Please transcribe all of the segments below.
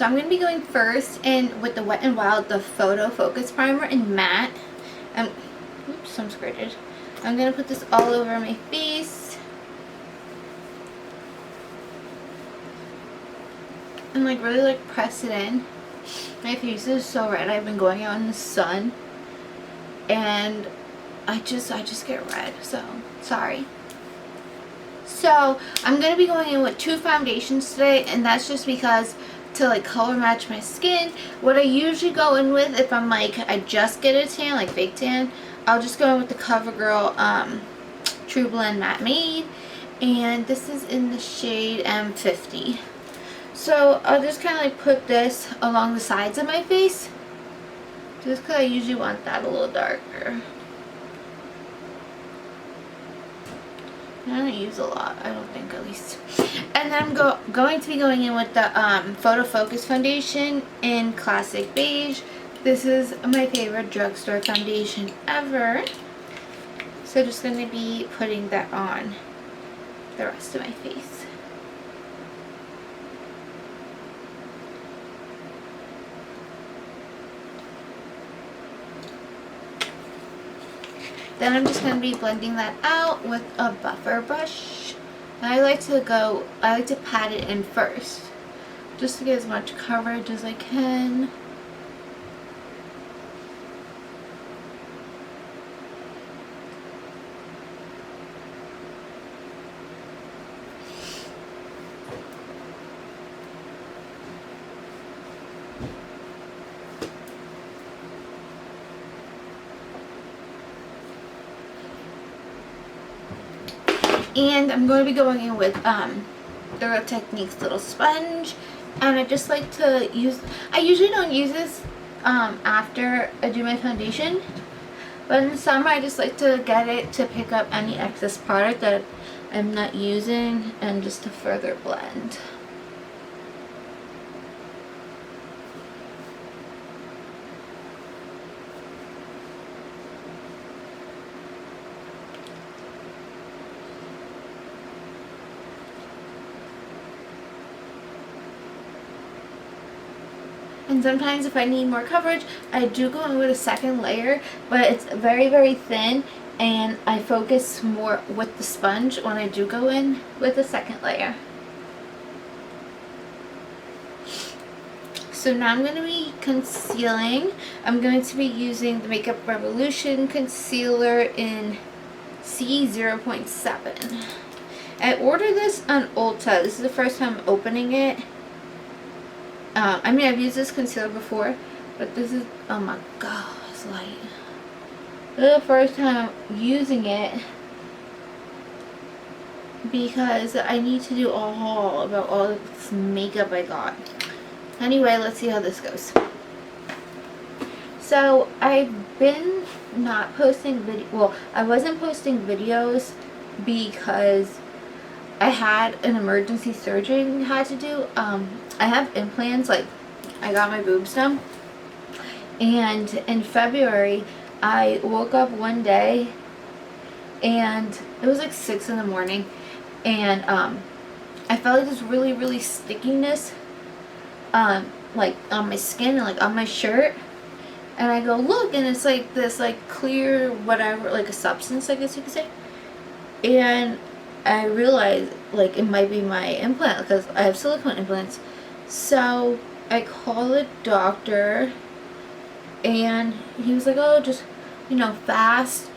So I'm going to be going first in with the Wet n Wild, the Photo Focus Primer in matte. Oops, I'm squirted. I'm going to put this all over my face. And really press it in. My face is so red. I've been going out in the sun. And I just get red. So, sorry. So, I'm going to be going in with 2 foundations today. And that's just because to color match my skin. What I usually go in with, if I'm I just get a tan, fake tan, I'll just go in with the CoverGirl True Blend Matte Made, and this is in the shade M50. So I'll just kind of put this along the sides of my face, just because I usually want that a little darker. I don't use a lot, I don't think, at least. And then I'm going to be going in with the Photo Focus Foundation in Classic Beige. This is my favorite drugstore foundation ever. So just going to be putting that on the rest of my face. Then I'm just going to be blending that out with a buffer brush. And I like to pat it in first, just to get as much coverage as I can. And I'm going to be going in with the Real Techniques little sponge, and I just like to use, I usually don't use this after I do my foundation, but in the summer I just like to get it to pick up any excess product that I'm not using and just to further blend. And sometimes if I need more coverage, I do go in with a second layer, but it's very, very thin, and I focus more with the sponge when I do go in with a second layer. So now I'm going to be concealing. I'm going to be using the Makeup Revolution concealer in C0.7. I ordered this on Ulta. This is the first time I'm opening it. I mean, I've used this concealer before, but this is, oh my god, it's light. This is the first time I'm using it because I need to do a haul about all this makeup I got. Anyway, let's see how this goes. So, I've been not posting I wasn't posting videos because I had an emergency surgery I had to do. I have implants, I got my boobs done. And in February, I woke up one day and it was 6 in the morning, and I felt this really, really stickiness on my skin and on my shirt. And I go look, and it's this clear whatever, a substance, I guess you could say. And I realized it might be my implant because I have silicone implants. So I called the doctor, and he was like, oh, just fast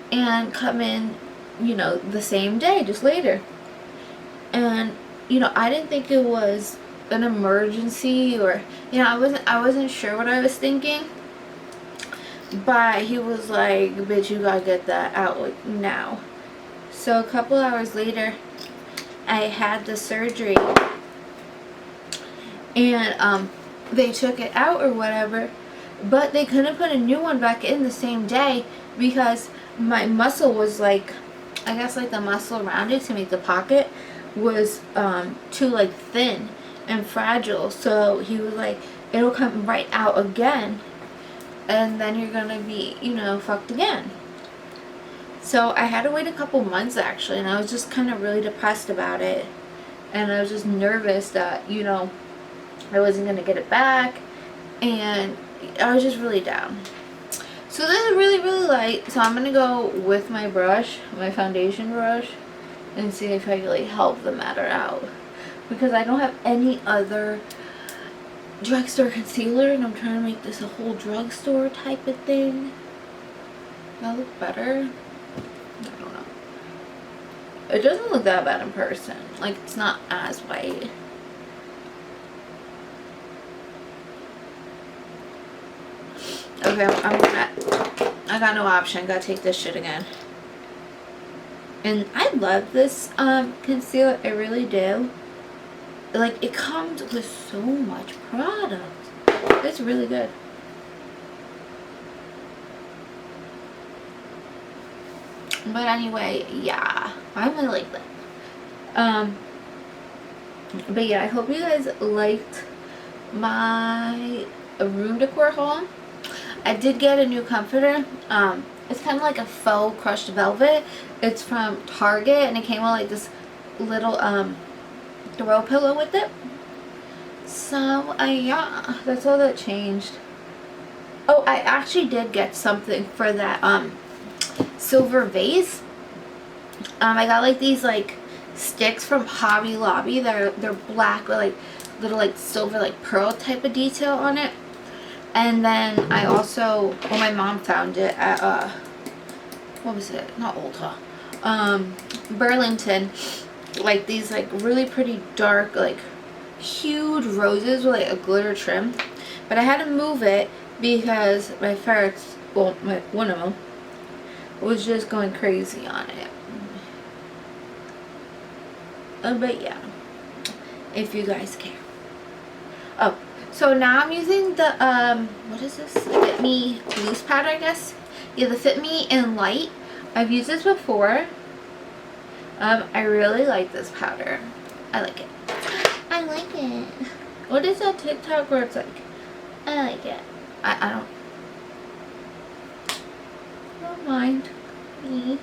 and come in the same day, just later. And I didn't think it was an emergency, or I wasn't sure what I was thinking, but he was like, bitch, you gotta get that out now. So a couple hours later, I had the surgery, and they took it out or whatever, but they couldn't put a new one back in the same day because my muscle was I guess the muscle around it to make the pocket was too thin and fragile. So he was like, it'll come right out again, and then you're gonna be fucked again. So I had to wait a couple months actually, and I was just kind of really depressed about it, and I was just nervous that I wasn't going to get it back, and I was just really down. So this is really, really light, so I'm going to go with my brush, my foundation brush, and see if I can really help the matter out. Because I don't have any other drugstore concealer, and I'm trying to make this a whole drugstore type of thing. That look better? I don't know. It doesn't look that bad in person. Like, it's not as white. Okay, I got no option. I gotta take this shit again. And I love this concealer. I really do. Like, it comes with so much product. It's really good. But anyway, yeah, I really like that. But yeah, I hope you guys liked my room decor haul. I did get a new comforter. It's kind of like a faux crushed velvet. It's from Target, and it came with like this little throw pillow with it. So yeah, that's all that changed. Oh, I actually did get something for that silver vase. I got like these like sticks from Hobby Lobby. They're black with like little like silver like pearl type of detail on it. And then I also, well, my mom found it at what was it? Not Ulta. Burlington. Like these like really pretty dark like huge roses with like a glitter trim. But I had to move it because my ferrets, well, one of them was just going crazy on it. But yeah, if you guys care. Oh, so now I'm using the what is this? Fit Me loose powder, I guess. Yeah, the Fit Me in Light. I've used this before. I really like this powder. I like it. I like it. What is that TikTok where it's like, I like it. I don't mind me.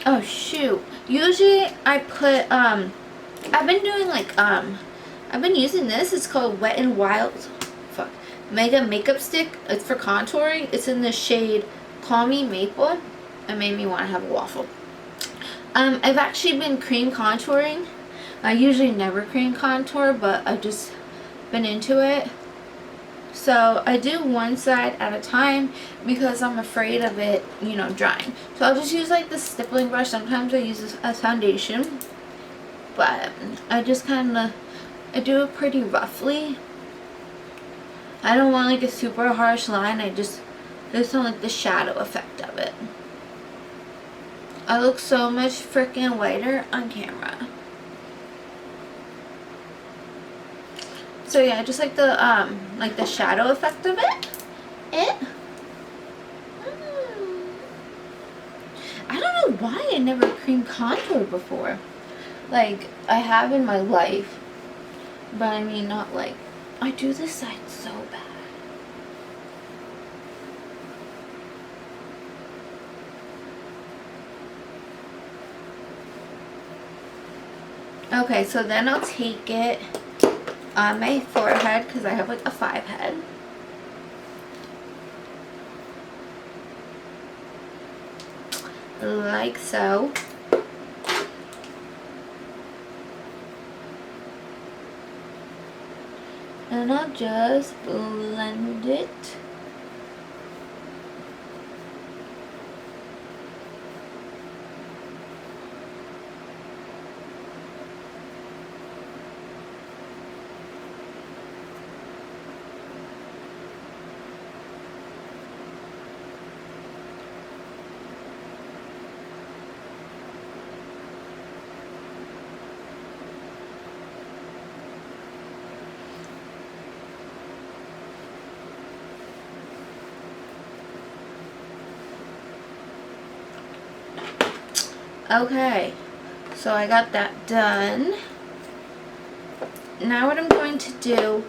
Oh shoot. Usually I put I've been doing like I've been using this. It's called Wet n Wild Mega Makeup Stick. It's for contouring. It's in the shade Call Me Maple. It made me want to have a waffle. I've actually been cream contouring. I usually never cream contour, but I've just been into it. So I do one side at a time because I'm afraid of it, you know, drying. So I'll just use like the stippling brush. Sometimes I use this as foundation, but I just kind of, I do it pretty roughly. I don't want like a super harsh line. I just don't like the shadow effect of it. I look so much freaking whiter on camera. So yeah, just like the shadow effect of it. I don't know why I never cream contoured before. Like, I have in my life, but I mean not like, I do this side so bad. Okay, so then I'll take it on my forehead because I have like a 5 head. Like so. And I'll just blend it. Okay, so I got that done. Now what I'm going to do,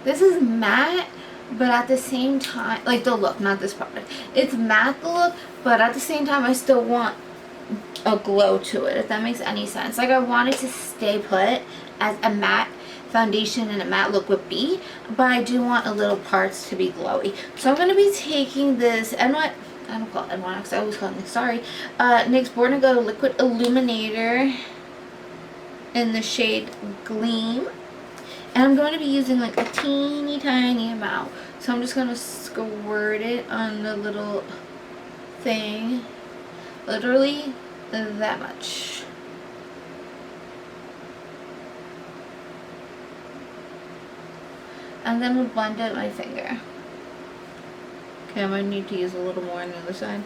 this is matte, but at the same time, like the look, not this product. It's matte the look, but at the same time I still want a glow to it, if that makes any sense. Like, I wanted to stay put as a matte foundation and a matte look would be, but I do want a little parts to be glowy. So I'm going to be taking this I don't call it N1X, I always call it NYX, sorry. NYX Born to Go Liquid Illuminator in the shade Gleam. And I'm going to be using like a teeny tiny amount. So I'm just going to squirt it on the little thing. Literally that much. And then we'll blend it with my finger. Okay, I might need to use a little more on the other side.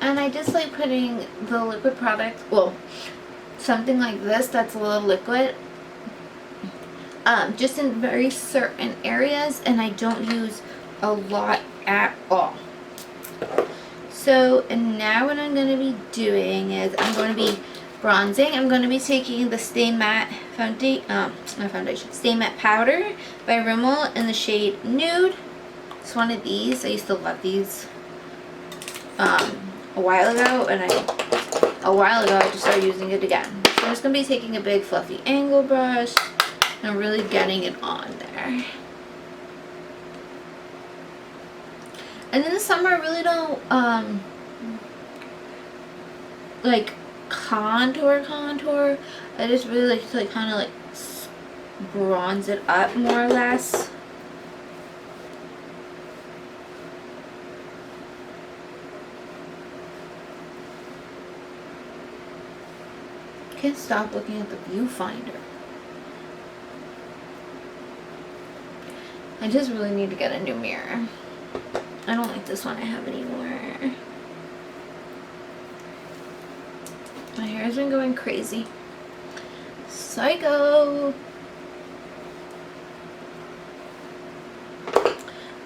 And I just like putting the liquid product, well, something like this that's a little liquid, just in very certain areas, and I don't use a lot at all. So, and now what I'm going to be doing is I'm going to be bronzing. I'm going to be taking the Stay Matte Stay Matte Powder by Rimmel in the shade Nude. It's one of these. I used to love these a while ago, and I just started using it again. So I'm just going to be taking a big fluffy angle brush and really getting it on there. And in the summer, I really don't like contour. I just really like to kind of like bronze it up more or less. Can't stop looking at the viewfinder. I just really need to get a new mirror. I don't like this one I have anymore. My hair has been going crazy. Psycho!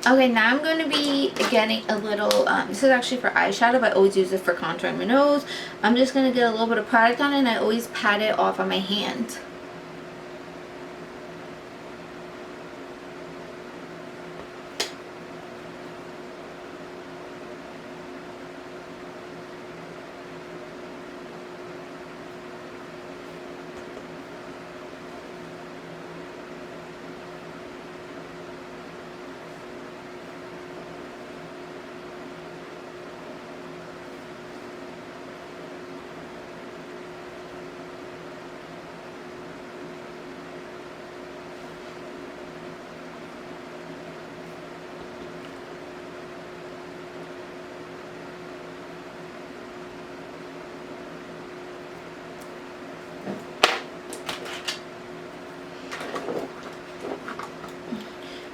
Okay, now I'm going to be getting a little, this is actually for eyeshadow, but I always use it for contouring my nose. I'm just going to get a little bit of product on it, and I always pat it off on my hand.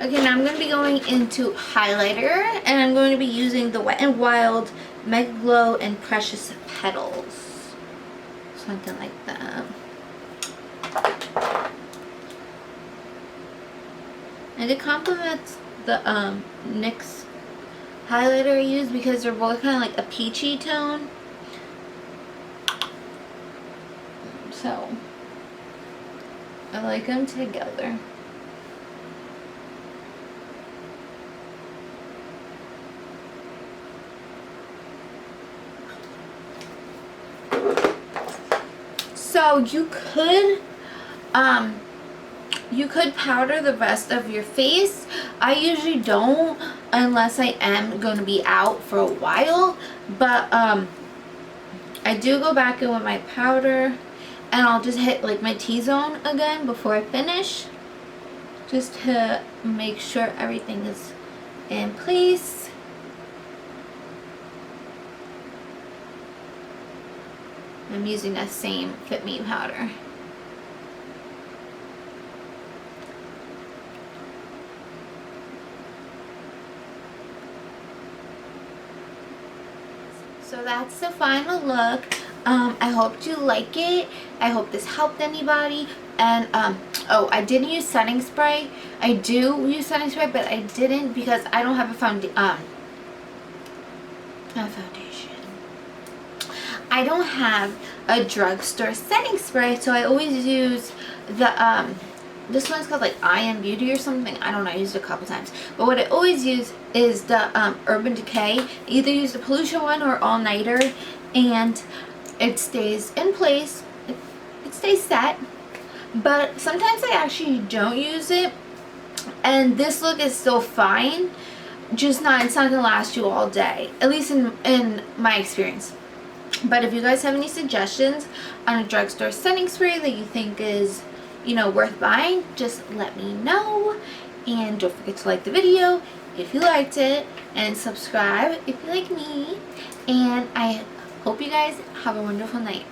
Okay, now I'm going to be going into highlighter, and I'm going to be using the Wet n Wild Mega Glow and Precious Petals. Something like that. And it complements the NYX highlighter I use because they're both kind of like a peachy tone. So, I like them together. So you could powder the rest of your face. I usually don't unless I am going to be out for a while, but I do go back in with my powder, and I'll just hit like my T-zone again before I finish, just to make sure everything is in place. I'm using that same Fit Me powder. So that's the final look. I hope you like it. I hope this helped anybody. And oh, I didn't use setting spray. I do use setting spray, but I didn't because I don't have a foundation. I don't have a drugstore setting spray, so I always use the this one's called like I Am Beauty or something. I don't know. I used it a couple times, but what I always use is the Urban Decay. I either use the Pollution one or All Nighter, and it stays in place. It stays set. But sometimes I actually don't use it, and this look is still fine. Just not. It's not gonna last you all day. At least in my experience. But if you guys have any suggestions on a drugstore setting spray that you think is, you know, worth buying, just let me know. And don't forget to like the video if you liked it, and subscribe if you like me. And I hope you guys have a wonderful night.